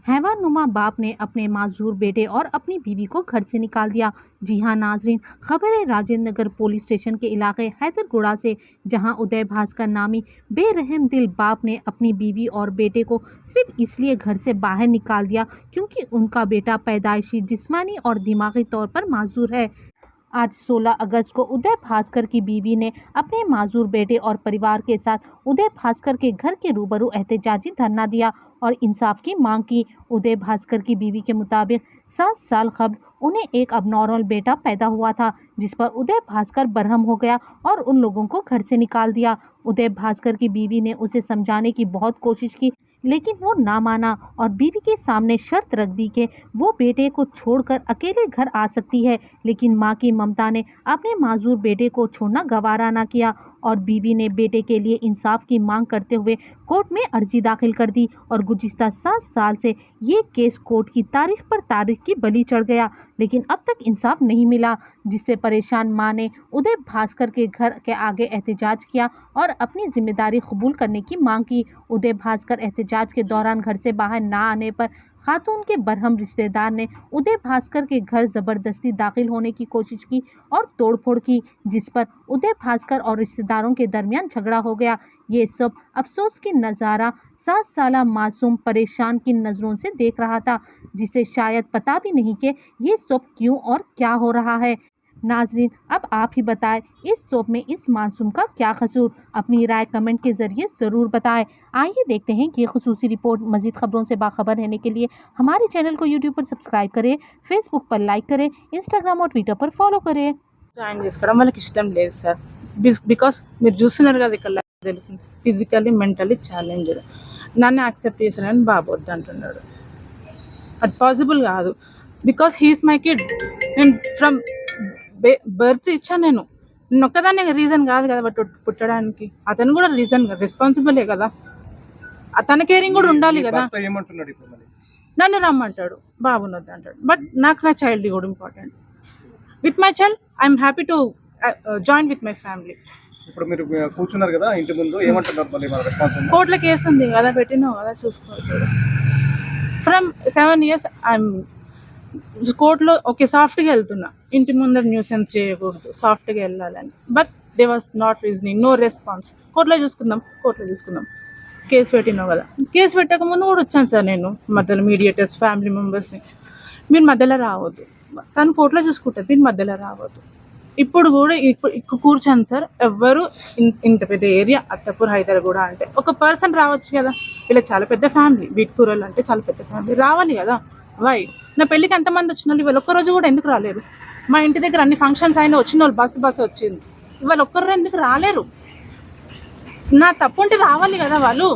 हैवानुमा बाप ने अपने माजूर बेटे और अपनी बीवी को घर से निकाल दिया। जी हां नाजरीन, खबर है राजेंद्र नगर पुलिस स्टेशन के इलाके हैदरगुड़ा से, जहां उदय भास्कर नामी बेरहम दिल बाप ने अपनी बीवी और बेटे को सिर्फ इसलिए घर से बाहर निकाल दिया क्योंकि उनका बेटा पैदाइशी जिस्मानी और दिमागी तौर पर माजूर है। आज 16 अगस्त को उदय भास्कर की बीवी ने अपने माजूर बेटे और परिवार के साथ उदय भास्कर के घर के रूबरू एहतजाजी धरना दिया और इंसाफ की मांग की। उदय भास्कर की बीवी के मुताबिक 7 साल कबल उन्हें एक अबनॉर्मल बेटा पैदा हुआ था, जिस पर उदय भास्कर बरहम हो गया और उन लोगों को घर से निकाल दिया। उदय भास्कर की बीवी ने उसे समझाने की बहुत कोशिश की, लेकिन वो ना माना और बीवी के सामने शर्त रख दी कि वो बेटे को छोड़कर अकेले घर आ सकती है, लेकिन मां की ममता ने अपने माजूर बेटे को छोड़ना गवारा ना किया और बीवी ने बेटे के लिए इंसाफ की मांग करते हुए कोर्ट में अर्जी दाखिल कर दी और गुज़िश्ता 7 साल से ये केस कोर्ट की तारीख पर तारीख की बलि चढ़ गया, लेकिन अब तक इंसाफ नहीं मिला, जिससे परेशान मां ने उदय भास्कर के घर के आगे एहतजाज किया और अपनी जिम्मेदारी कबूल करने की मांग की। उदय भास्कर एहतजाज के दौरान घर से बाहर ना आने पर खातून के बरहम रिश्तेदार ने उदय भास्कर के घर जबरदस्ती दाखिल होने की कोशिश की और तोड़फोड़ की, जिस पर उदय भास्कर और रिश्तेदारों के दरमियान झगड़ा हो गया। ये सब अफसोस की नज़ारा 7 साल मासूम परेशान की नज़रों से देख रहा था, जिसे शायद पता भी नहीं कि ये सब क्यों और क्या हो रहा है। नाजरीन, अब आप ही बताएं, इस शोब में इस मासूम का क्या कसूर? अपनी राय कमेंट के जरिए ज़रूर बताएं। आइए देखते हैं ये खुसूसी रिपोर्ट। मज़ीद खबरों से बाखबर रहने के लिए हमारे चैनल को यूट्यूब पर सब्सक्राइब करें, फेसबुक पर लाइक करें, इंस्टाग्राम और ट्विटर पर फॉलो करें। జాయిన్ చేసుకోవడం వాళ్ళకి ఇష్టం లేదు సార్. బికాస్ మీరు చూస్తున్నారు కదా ఇక్కడ తెలుస్తుంది ఫిజికల్లీ మెంటల్లీ ఛాలెంజ్డ్. నన్ను యాక్సెప్ట్ చేశానని బాబు వద్దు అంటున్నాడు. అది పాసిబుల్ కాదు. Because he is my kid. నేను ఫ్రమ్ బర్త్ ఇచ్చా. నేను ఒక్కదాన్నే రీజన్ కాదు కదా బట్ పుట్టడానికి. అతను కూడా రీజన్ రెస్పాన్సిబులే కదా. అతని కేరింగ్ కూడా ఉండాలి కదా. నన్ను రమ్మంటాడు, బాబుని వద్దు అంటాడు. బట్ నాకు నా చైల్డ్ కూడా important. With my child I'm happy to join with my family. ఇప్పుడు మీరు కూర్చున్నారు కదా ఇంటి ముందు, ఏమంటున్నారు మళ్ళీ మన రెస్పాన్స్? కోర్టులో కేసు ఉంది కదా, పెట్టినావు కదా, చూసుకోవచ్చు. ఫ్రమ్ 7 years ఐఎమ్ కోర్టులో ఓకే సాఫ్ట్గా వెళ్తున్నా. ఇంటి ముందర న్యూసెన్స్ చేయకూడదు, సాఫ్ట్గా వెళ్ళాలని. But they was not reasoning, no response. కోర్టులో చూసుకుందాం కేసు పెట్టినావు కదా. కేసు పెట్టక ముందు కూడా వచ్చాను సార్ నేను. మధ్యలో మీడియేటర్స్, ఫ్యామిలీ మెంబర్స్ని మీరు మధ్యలో రావద్దు, తను కోర్టులో చూసుకుంటుంది, మీరు మధ్యలో రావద్దు. ఇప్పుడు కూడా ఇప్పుడు కూర్చాను సార్. ఎవ్వరు ఇంత పెద్ద ఏరియా అత్తపూర్ హైదరాబాద్ అంటే ఒక పర్సన్ రావచ్చు కదా. ఇలా చాలా పెద్ద ఫ్యామిలీ, బీట్కూరలు అంటే చాలా పెద్ద ఫ్యామిలీ, రావాలి కదా. వై నా పెళ్ళికి ఎంతమంది వచ్చిన వాళ్ళు ఇవాళ ఒక్కరోజు కూడా ఎందుకు రాలేరు? మా ఇంటి దగ్గర అన్ని ఫంక్షన్స్ అయినా వచ్చిన వాళ్ళు బస్సు వచ్చింది, ఇవాళ ఒక్కరు ఎందుకు రాలేరు? నా తప్పు ఉంటే రావాలి కదా వాళ్ళు.